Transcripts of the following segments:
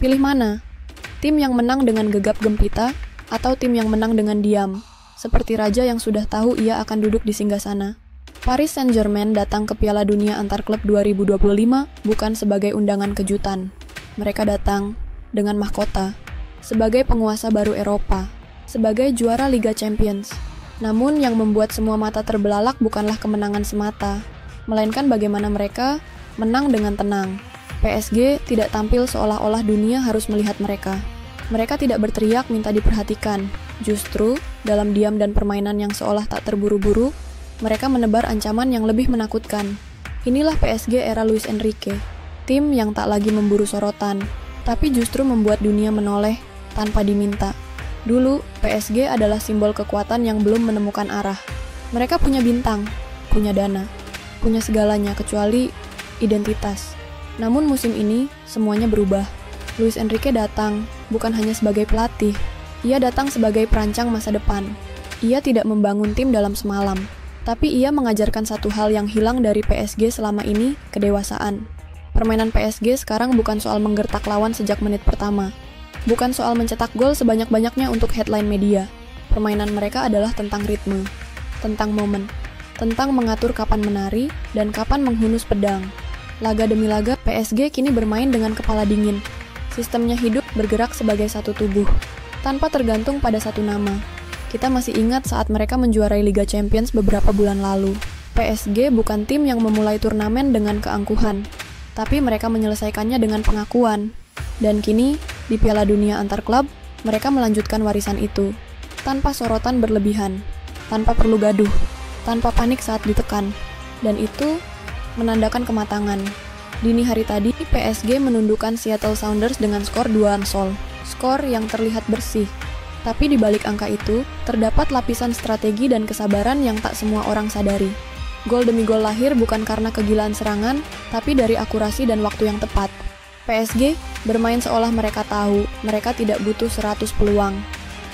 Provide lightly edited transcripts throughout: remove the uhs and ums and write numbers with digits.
Pilih mana? Tim yang menang dengan gegap gempita atau tim yang menang dengan diam, seperti raja yang sudah tahu ia akan duduk di singgasana. Paris Saint-Germain datang ke Piala Dunia Antar Klub 2025 bukan sebagai undangan kejutan. Mereka datang dengan mahkota, sebagai penguasa baru Eropa, sebagai juara Liga Champions. Namun yang membuat semua mata terbelalak bukanlah kemenangan semata, melainkan bagaimana mereka menang dengan tenang. PSG tidak tampil seolah-olah dunia harus melihat mereka. Mereka tidak berteriak minta diperhatikan. Justru, dalam diam dan permainan yang seolah tak terburu-buru, mereka menebar ancaman yang lebih menakutkan. Inilah PSG era Luis Enrique. Tim yang tak lagi memburu sorotan, tapi justru membuat dunia menoleh tanpa diminta. Dulu, PSG adalah simbol kekuatan yang belum menemukan arah. Mereka punya bintang, punya dana, punya segalanya kecuali identitas. Namun musim ini, semuanya berubah. Luis Enrique datang, bukan hanya sebagai pelatih. Ia datang sebagai perancang masa depan. Ia tidak membangun tim dalam semalam. Tapi ia mengajarkan satu hal yang hilang dari PSG selama ini, kedewasaan. Permainan PSG sekarang bukan soal menggertak lawan sejak menit pertama. Bukan soal mencetak gol sebanyak-banyaknya untuk headline media. Permainan mereka adalah tentang ritme, tentang momen, tentang mengatur kapan menari dan kapan menghunus pedang. Laga demi laga, PSG kini bermain dengan kepala dingin. Sistemnya hidup bergerak sebagai satu tubuh, tanpa tergantung pada satu nama. Kita masih ingat saat mereka menjuarai Liga Champions beberapa bulan lalu. PSG bukan tim yang memulai turnamen dengan keangkuhan, tapi mereka menyelesaikannya dengan pengakuan. Dan kini, di Piala Dunia Antar Klub, mereka melanjutkan warisan itu, tanpa sorotan berlebihan, tanpa perlu gaduh, tanpa panik saat ditekan. Dan itu menandakan kematangan. Dini hari tadi, PSG menundukkan Seattle Sounders dengan skor 2-0. Skor yang terlihat bersih. Tapi di balik angka itu, terdapat lapisan strategi dan kesabaran yang tak semua orang sadari. Gol demi gol lahir bukan karena kegilaan serangan, tapi dari akurasi dan waktu yang tepat. PSG bermain seolah mereka tahu, mereka tidak butuh 100 peluang.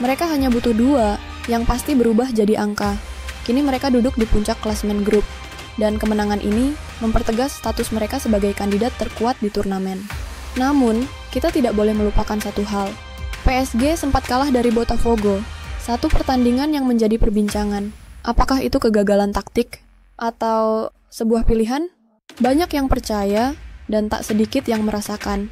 Mereka hanya butuh 2, yang pasti berubah jadi angka. Kini mereka duduk di puncak klasemen grup. Dan kemenangan ini mempertegas status mereka sebagai kandidat terkuat di turnamen. Namun, kita tidak boleh melupakan satu hal. PSG sempat kalah dari Botafogo, satu pertandingan yang menjadi perbincangan. Apakah itu kegagalan taktik? Atau sebuah pilihan? Banyak yang percaya, dan tak sedikit yang merasakan,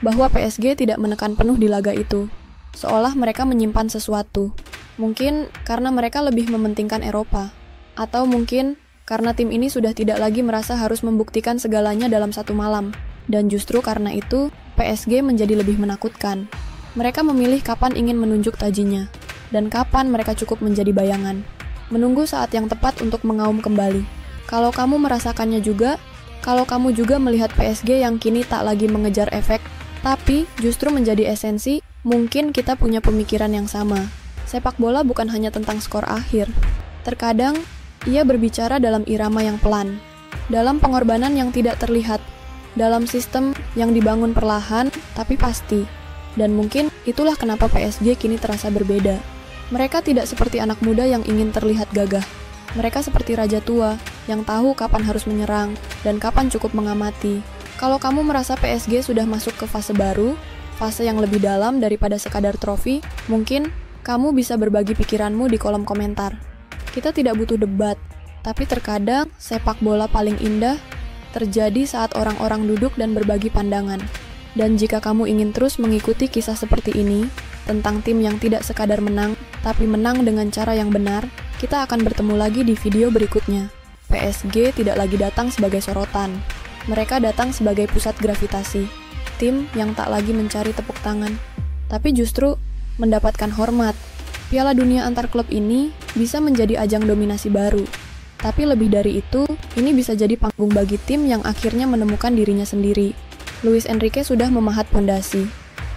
bahwa PSG tidak menekan penuh di laga itu. Seolah mereka menyimpan sesuatu. Mungkin karena mereka lebih mementingkan Eropa. Atau mungkin karena tim ini sudah tidak lagi merasa harus membuktikan segalanya dalam satu malam. Dan justru karena itu, PSG menjadi lebih menakutkan. Mereka memilih kapan ingin menunjuk tajinya, dan kapan mereka cukup menjadi bayangan. Menunggu saat yang tepat untuk mengaum kembali. Kalau kamu merasakannya juga, kalau kamu juga melihat PSG yang kini tak lagi mengejar efek, tapi justru menjadi esensi, mungkin kita punya pemikiran yang sama. Sepak bola bukan hanya tentang skor akhir. Terkadang, ia berbicara dalam irama yang pelan, dalam pengorbanan yang tidak terlihat, dalam sistem yang dibangun perlahan tapi pasti. Dan mungkin itulah kenapa PSG kini terasa berbeda. Mereka tidak seperti anak muda yang ingin terlihat gagah. Mereka seperti raja tua yang tahu kapan harus menyerang dan kapan cukup mengamati. Kalau kamu merasa PSG sudah masuk ke fase baru, fase yang lebih dalam daripada sekadar trofi, mungkin kamu bisa berbagi pikiranmu di kolom komentar. Kita tidak butuh debat, tapi terkadang sepak bola paling indah terjadi saat orang-orang duduk dan berbagi pandangan. Dan jika kamu ingin terus mengikuti kisah seperti ini, tentang tim yang tidak sekadar menang, tapi menang dengan cara yang benar, kita akan bertemu lagi di video berikutnya. PSG tidak lagi datang sebagai sorotan. Mereka datang sebagai pusat gravitasi. Tim yang tak lagi mencari tepuk tangan, tapi justru mendapatkan hormat. Piala Dunia Antar Klub ini bisa menjadi ajang dominasi baru. Tapi lebih dari itu, ini bisa jadi panggung bagi tim yang akhirnya menemukan dirinya sendiri. Luis Enrique sudah memahat fondasi,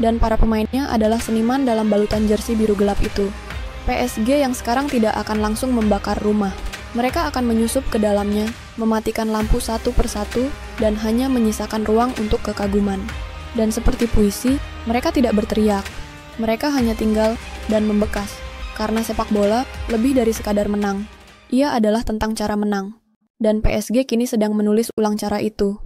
dan para pemainnya adalah seniman dalam balutan jersey biru gelap itu. PSG yang sekarang tidak akan langsung membakar rumah. Mereka akan menyusup ke dalamnya, mematikan lampu satu persatu, dan hanya menyisakan ruang untuk kekaguman. Dan seperti puisi, mereka tidak berteriak. Mereka hanya tinggal dan membekas, karena sepak bola lebih dari sekadar menang. Ia adalah tentang cara menang, dan PSG kini sedang menulis ulang cara itu.